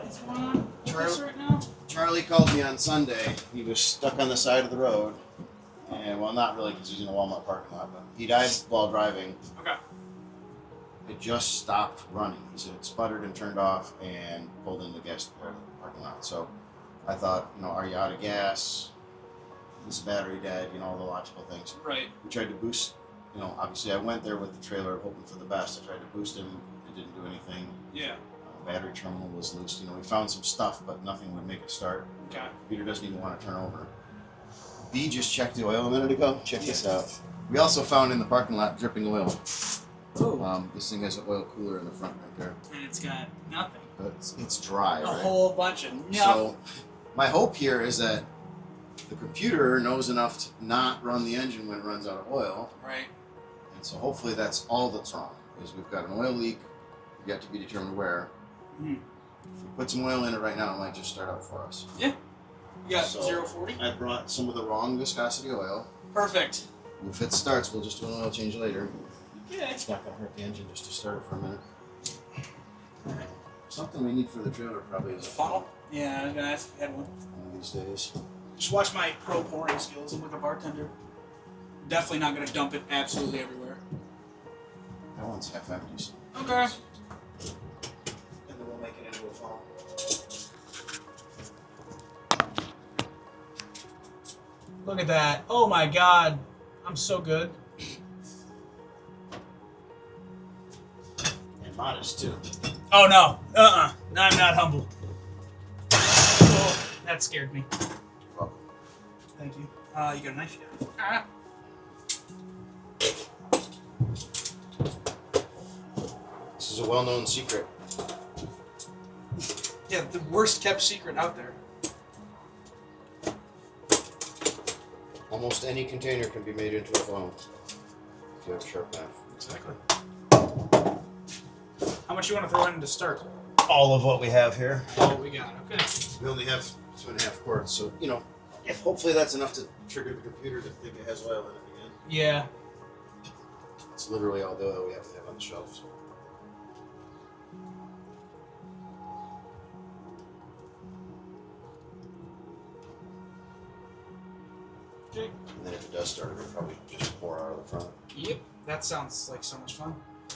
What's going on with this right now? Charlie called me on Sunday. He was stuck on the side of the road. And, well, not really because he's in a Walmart parking lot, but he died while driving. Okay. It just stopped running. He said it sputtered and turned off and pulled in the gas parking lot. So I thought, are you out of gas? Is the battery dead? All the logical things. Right. We tried to boost, obviously I went there with the trailer hoping for the best. I tried to boost him. It didn't do anything. Yeah. Battery terminal was loose. We found some stuff, but nothing would make it start. Okay. Computer doesn't even want to turn over. B just checked the oil a minute ago. Check this out. We also found in the parking lot dripping oil. Oh. This thing has an oil cooler in the front right there. And it's got nothing. But it's dry, A right? whole bunch of nothing. So my hope here is that the computer knows enough to not run the engine when it runs out of oil. Right. And so hopefully that's all that's wrong. Is we've got an oil leak, yet to be determined where. Mm. If we put some oil in it right now, it might just start up for us. Yeah. You got So 0-40? I brought some of the wrong viscosity oil. Perfect. If it starts, we'll just do an oil change later. Yeah. It's not going to hurt the engine just to start it for a minute. Something we need for the trailer probably is a Funnel? Yeah, I was going to ask if you had one. One of these days. Just watch my pro pouring skills. I'm like a bartender. Definitely not going to dump it absolutely everywhere. That one's half empty. So. Okay. And then we'll make it into a funnel. Look at that. Oh my god. I'm so good. And modest too. Oh no. I'm not humble. Oh, that scared me. Well, Thank you. You got a knife? Yeah. this is a well-known secret. Yeah, the worst kept secret out there. Almost any container can be made into a funnel if you have a sharp knife. Exactly. How much you want to throw in to start? All of what we have here. Oh, we got it. Okay. We only have 2.5 quarts, so if hopefully that's enough to trigger the computer to think it has oil in it again. Yeah. It's literally all the oil we have to have on the shelf. So. Okay. And then if it does start, it'll probably just pour out of the front. Yep. That sounds like so much fun.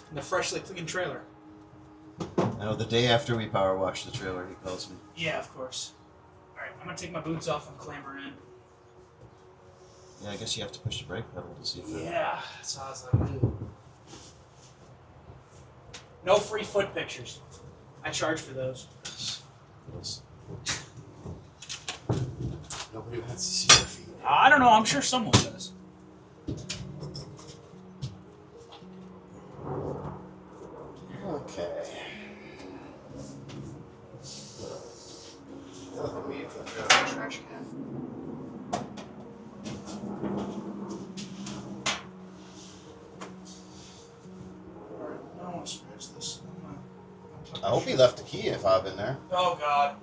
And the freshly clean trailer. I know the day after we power wash the trailer, he calls me. Yeah, of course. Alright, I'm gonna take my boots off and clamber in. Yeah, I guess you have to push the brake pedal to see if it... Yeah, that's how I was like, ooh. No free foot pictures. I charge for those. Nobody wants to see your feet. I don't know, I'm sure someone does. Okay. The other thing we need for the trailer is a trash can. Alright, I don't want to scratch this. I hope he left the key fob in there. Oh god.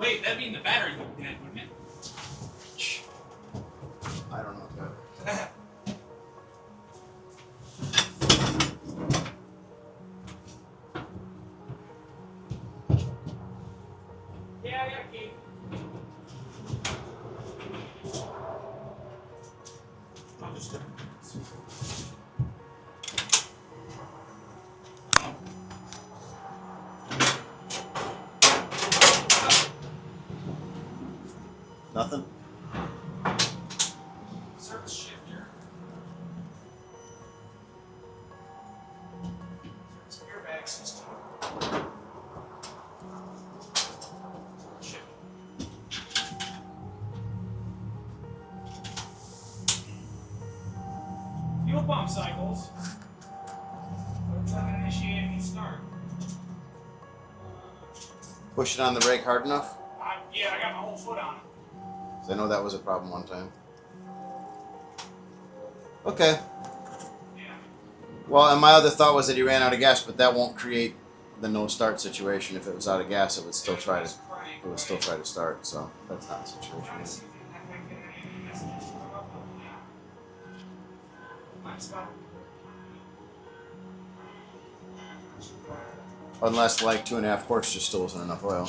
Wait, that'd mean the battery would be dead, wouldn't it? I don't know. Yeah, I got a key. I'll just do it. Nothing? Service shifter. Service airbag system. Shift. Fuel pump cycles. But it's not going to initiate any start. Push it on the brake hard enough? Yeah, I got my whole foot on it. 'Cause I know that was a problem one time. Okay. Yeah. Well, and my other thought was that he ran out of gas, but that won't create the no start situation. If it was out of gas, it would still try to start. So that's not the situation. Unless like 2.5 quarts just still wasn't enough oil.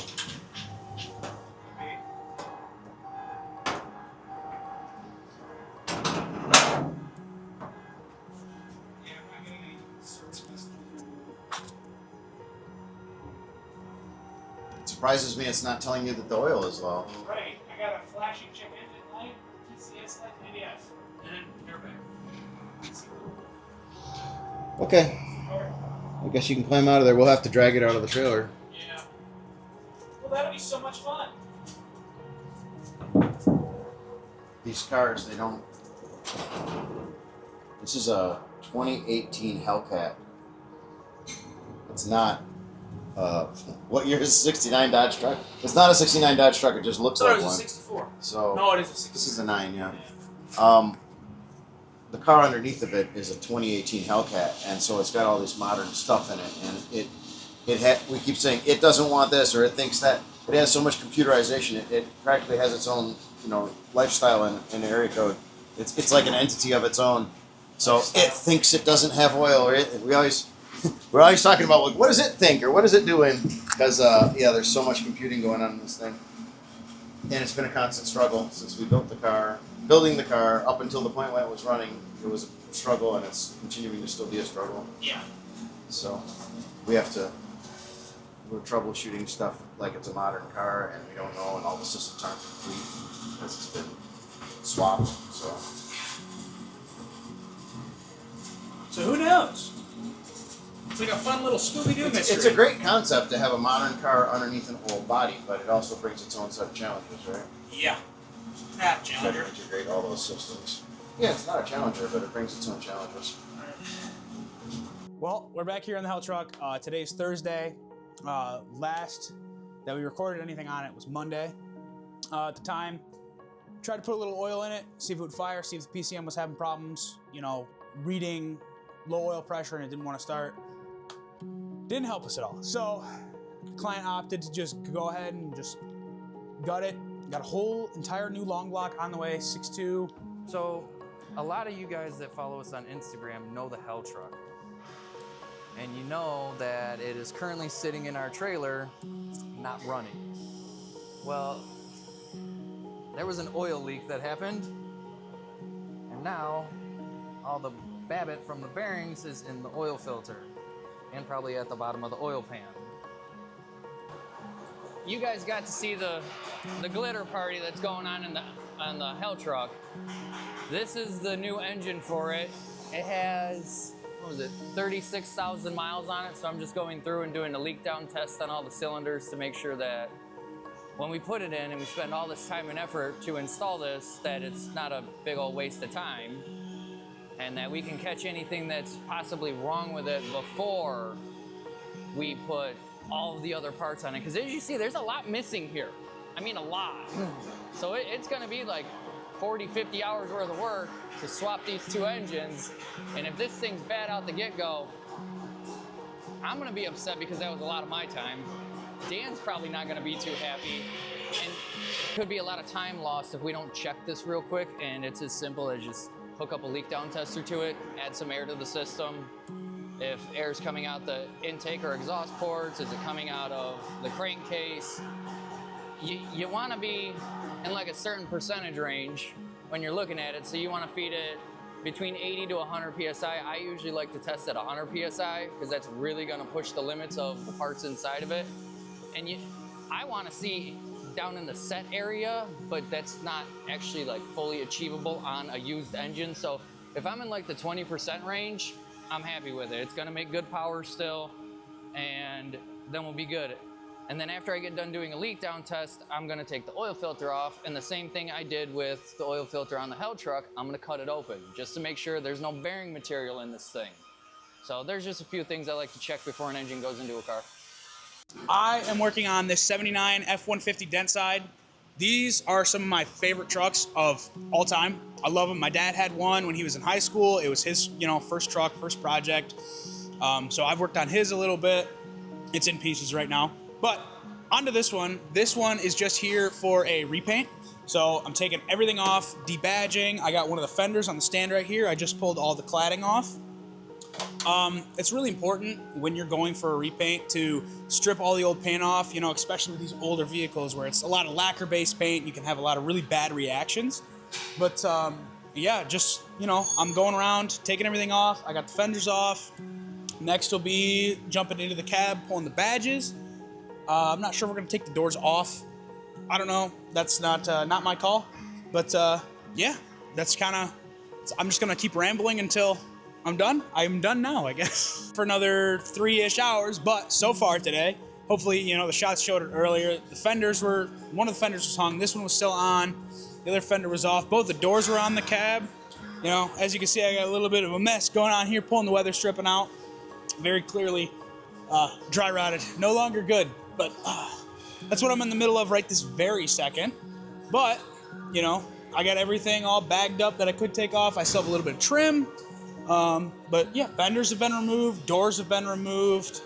It surprises me it's not telling you that the oil is low. Right. I got a flashing check engine light, TCS light, and ABS. And airbag. Okay. I guess you can climb out of there. We'll have to drag it out of the trailer. Yeah. Well, that'll be so much fun. These cars, they don't... This is a 2018 Hellcat. It's not... what year is a 69 Dodge truck? It's not a 69 Dodge truck. It just looks like it was one. a 64. So No, it is a 64. This is a 9, yeah. The car underneath of it is a 2018 Hellcat, and so it's got all this modern stuff in it. And we keep saying it doesn't want this or it thinks that. It has so much computerization. It practically has its own, lifestyle and area code. It's like an entity of its own. So it thinks it doesn't have oil. Or we're always talking about, like, what does it think or what is it doing? Because there's so much computing going on in this thing, and it's been a constant struggle since we built the car. Building the car up until the point when it was running, it was a struggle, and it's continuing to still be a struggle. Yeah. So we're troubleshooting stuff like it's a modern car, and we don't know, and all the systems aren't complete because it's been swapped. So who knows? It's like a fun little Scooby-Doo mystery. It's a great concept to have a modern car underneath an old body, but it also brings its own set of challenges, right? Yeah. Not Challenger. To integrate all those systems. Yeah, it's not a Challenger, but it brings its own challenges. Well, we're back here on the Hell Truck. Today's Thursday. Last that we recorded anything on it was Monday. At the time, tried to put a little oil in it, see if it would fire, see if the PCM was having problems, reading low oil pressure, and it didn't want to start. Didn't help us at all. So the client opted to just go ahead and just gut it. Got a whole entire new long block on the way, 6.2. So a lot of you guys that follow us on Instagram know the Hell Truck. And you know that it is currently sitting in our trailer, not running. Well, there was an oil leak that happened, and now all the babbitt from the bearings is in the oil filter and probably at the bottom of the oil pan. You guys got to see the glitter party that's going on the Hell Truck. This is the new engine for it. It has, 36,000 miles on it, so I'm just going through and doing a leak down test on all the cylinders to make sure that when we put it in and we spend all this time and effort to install this, that it's not a big old waste of time, and that we can catch anything that's possibly wrong with it before we put all of the other parts on it. Because as you see, there's a lot missing here. I mean, a lot. So it's gonna be like 40, 50 hours worth of work to swap these two engines. And if this thing's bad out the get-go, I'm gonna be upset because that was a lot of my time. Dan's probably not gonna be too happy. And could be a lot of time lost if we don't check this real quick. And it's as simple as just hook up a leak down tester to it, add some air to the system. If air's coming out the intake or exhaust ports, is it coming out of the crankcase? You want to be in like a certain percentage range when you're looking at it, so you want to feed it between 80 to 100 PSI. I usually like to test at 100 PSI because that's really going to push the limits of the parts inside of it. And I want to see down in the set area, but that's not actually like fully achievable on a used engine. So if I'm in like the 20% range, I'm happy with it. It's gonna make good power still, and then we'll be good. And then after I get done doing a leak down test, I'm gonna take the oil filter off, and the same thing I did with the oil filter on the Hell Truck, I'm gonna cut it open just to make sure there's no bearing material in this thing. So there's just a few things I like to check before an engine goes into a car. I am working on this 79 F150 dent side. These are some of my favorite trucks of all time. I love them. My dad had one when he was in high school. It was his, first truck, first project. So I've worked on his a little bit. It's in pieces right now. But onto this one. This one is just here for a repaint. So I'm taking everything off, debadging. I got one of the fenders on the stand right here. I just pulled all the cladding off. It's really important when you're going for a repaint to strip all the old paint off, you know, especially with these older vehicles where it's a lot of lacquer-based paint. You can have a lot of really bad reactions. But yeah, just, you know, I'm going around, taking everything off. I got the fenders off. Next will be jumping into the cab, pulling the badges. I'm not sure if we're gonna take the doors off. I don't know. That's not my call. But yeah, that's kind of, I'm just gonna keep rambling until I'm done. I'm done now, I guess, for another 3-ish hours. But so far today, hopefully, you know, the shots showed it earlier. The fenders were, one of the fenders was hung. This one was still on. The other fender was off. Both the doors were on the cab. You know, as you can see, I got a little bit of a mess going on here, pulling the weather stripping out. Very clearly dry rotted. No longer good. But that's what I'm in the middle of right this very second. But, you know, I got everything all bagged up that I could take off. I still have a little bit of trim. But yeah, fenders have been removed, doors have been removed.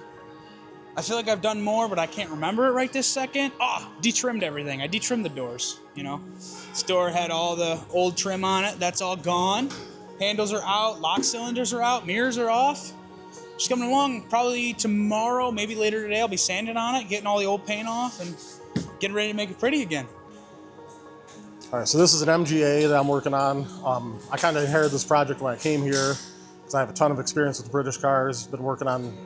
I feel like I've done more, but I can't remember it right this second. Detrimmed everything. I detrimmed the doors, you know. This door had all the old trim on it. That's all gone. Handles are out, lock cylinders are out, mirrors are off. Just coming along. Probably tomorrow, maybe later today, I'll be sanding on it, getting all the old paint off and getting ready to make it pretty again. All right, so this is an MGA that I'm working on. I kind of inherited this project when I came here because I have a ton of experience with British cars. Been working on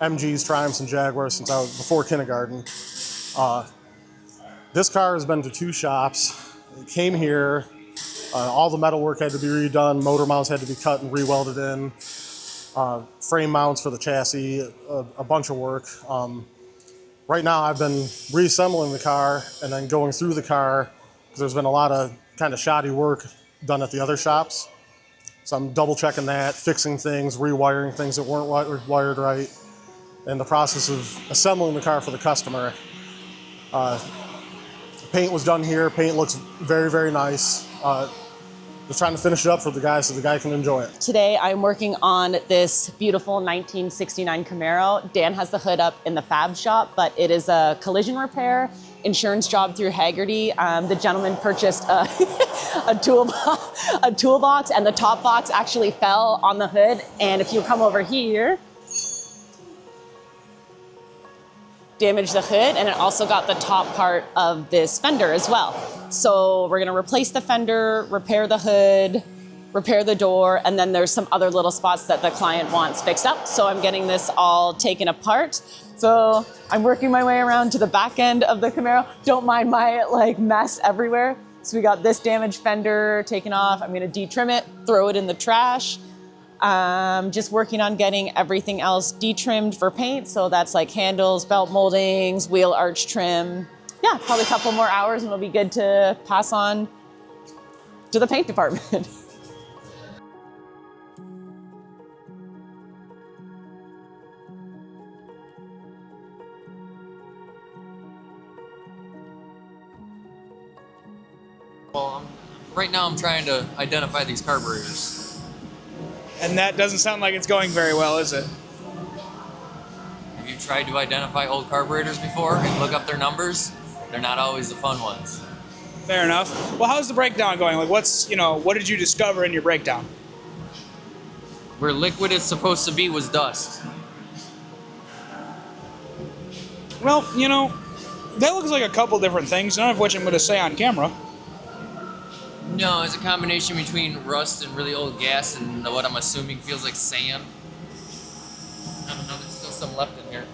MGs, Triumphs, and Jaguars since I was before kindergarten. This car has been to 2 shops. It came here. All the metal work had to be redone. Motor mounts had to be cut and re-welded in. Frame mounts for the chassis, a bunch of work. Right now I've been reassembling the car and then going through the car because there's been a lot of kind of shoddy work done at the other shops. So I'm double checking that, fixing things, rewiring things that weren't wired right, in the process of assembling the car for the customer. Paint was done here. Paint looks very, very nice. Just trying to finish it up for the guy so the guy can enjoy it. Today I'm working on this beautiful 1969 Camaro. Dan has the hood up in the fab shop, but it is a collision repair insurance job through Haggerty. The gentleman purchased a toolbox, and the top box actually fell on the hood. And if you come over here, damaged the hood, and it also got the top part of this fender as well. So we're gonna replace the fender, repair the hood, repair the door, and then there's some other little spots that the client wants fixed up. So I'm getting this all taken apart. So I'm working my way around to the back end of the Camaro. Don't mind my mess everywhere. So we got this damaged fender taken off. I'm gonna detrim it, throw it in the trash. Just working on getting everything else detrimmed for paint. So that's like handles, belt moldings, wheel arch trim. Yeah, probably a couple more hours and we'll be good to pass on to the paint department. Well, right now I'm trying to identify these carburetors. And that doesn't sound like it's going very well, is it? Have you tried to identify old carburetors before and look up their numbers? They're not always the fun ones. Fair enough. Well, how's the breakdown going? Like, what did you discover in your breakdown? Where liquid is supposed to be was dust. Well, that looks like a couple different things, none of which I'm going to say on camera. No, it's a combination between rust and really old gas and what I'm assuming feels like sand. I don't know, there's still some left in here.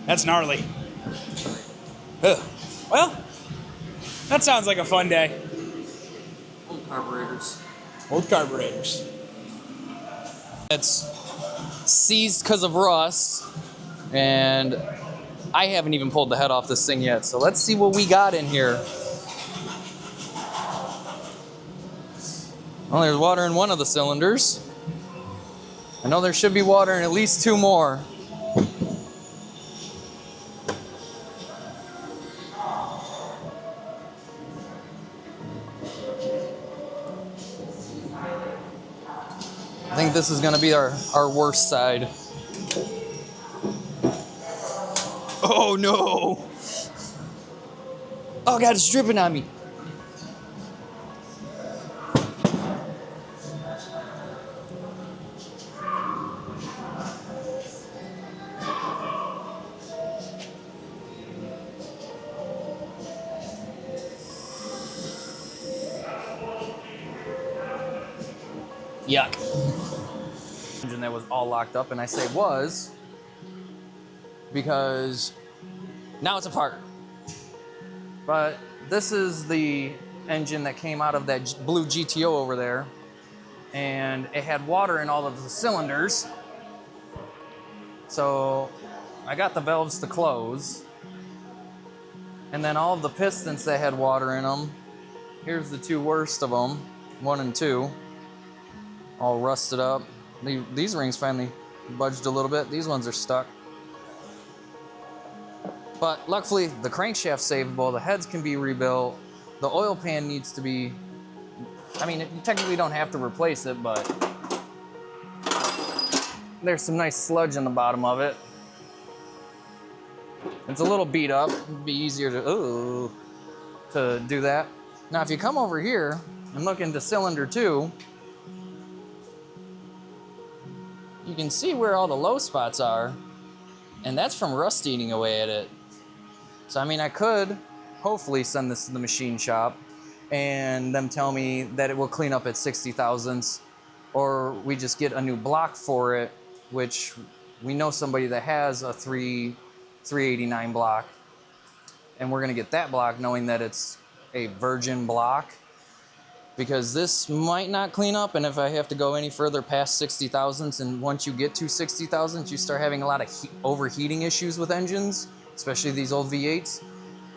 That's gnarly. Ugh. Well, that sounds like a fun day. Old carburetors. Old carburetors. It's seized because of rust, and I haven't even pulled the head off this thing yet, so let's see what we got in here. Well, there's water in one of the cylinders. I know there should be water in at least 2 more. I think this is gonna be our worst side. Oh no! Oh God, it's dripping on me. Yuck. Engine that was all locked up, and I say was because now it's apart. But this is the engine that came out of that blue GTO over there, and it had water in all of the cylinders. So I got the valves to close, and then all of the pistons that had water in them, here's the two worst of them, 1 and 2, all rusted up. These rings finally budged a little bit. These ones are stuck. But luckily, the crankshaft's savable, the heads can be rebuilt, the oil pan needs to be, I mean, you technically don't have to replace it, but there's some nice sludge in the bottom of it. It's a little beat up. It'd be easier to do that. Now, if you come over here and look into cylinder 2, you can see where all the low spots are, and that's from rust eating away at it. So, I mean, I could hopefully send this to the machine shop and them tell me that it will clean up at 60 thousandths, or we just get a new block for it, which we know somebody that has a 389 block, and we're gonna get that block knowing that it's a virgin block, because this might not clean up, and if I have to go any further past 60 thousandths, and once you get to 60 thousandths, you start having a lot of overheating issues with engines, especially these old V8s.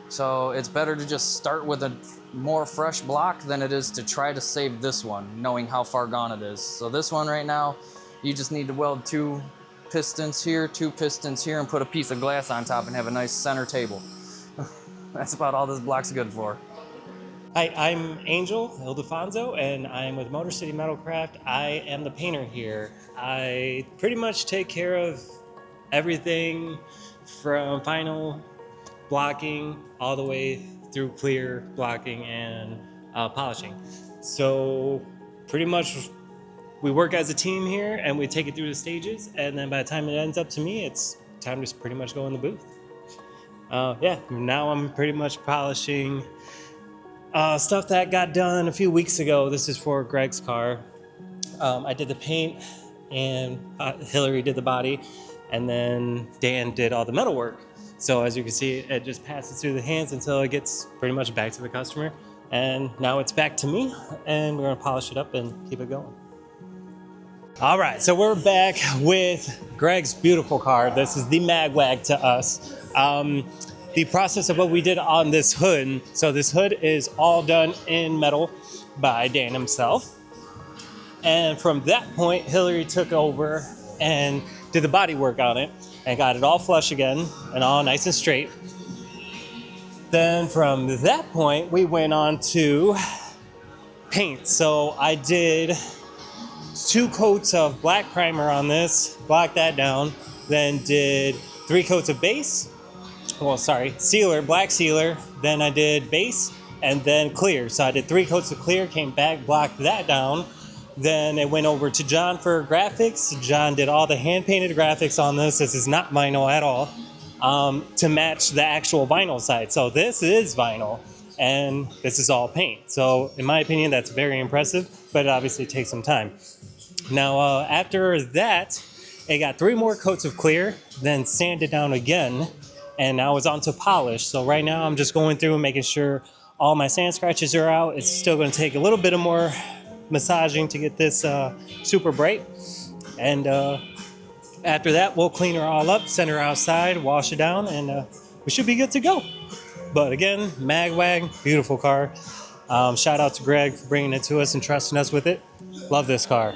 So it's better to just start with a more fresh block than it is to try to save this one, knowing how far gone it is. So this one right now, you just need to weld 2 pistons here, 2 pistons here, and put a piece of glass on top and have a nice center table. That's about all this block's good for. Hi, I'm Angel Ildefonso, and I'm with Motor City Metalcraft. I am the painter here. I pretty much take care of everything from final blocking all the way through clear blocking and polishing. So pretty much we work as a team here, and we take it through the stages, and then by the time it ends up to me, it's time to pretty much go in the booth. Yeah, now I'm pretty much polishing stuff that got done a few weeks ago. This is for Greg's car. I did the paint, and Hilary did the body, and then Dan did all the metal work. So as you can see, it just passes through the hands until it gets pretty much back to the customer. And now it's back to me, and we're gonna polish it up and keep it going. All right, so we're back with Greg's beautiful car. This is the Magwag to us. The process of what we did on this hood. So this hood is all done in metal by Dan himself. And from that point, Hilary took over and did the body work on it and got it all flush again and all nice and straight. Then from that point, we went on to paint. So I did 2 coats of black primer on this, blocked that down, then did 3 coats of base. Well, sorry, sealer, black sealer. Then I did base and then clear. So I did 3 coats of clear, came back, blocked that down. Then it went over to John for graphics. John did all the hand-painted graphics on this. This is not vinyl at all, to match the actual vinyl side. So this is vinyl, and this is all paint. So in my opinion, that's very impressive, but it obviously takes some time. Now, after that, it got 3 more coats of clear, then sanded down again, and now it's on to polish. So right now, I'm just going through and making sure all my sand scratches are out. It's still going to take a little bit of more massaging to get this super bright. And after that, we'll clean her all up, send her outside, wash it down, and we should be good to go. But again, Magwag, beautiful car. Shout out to Greg for bringing it to us and trusting us with it. Love this car.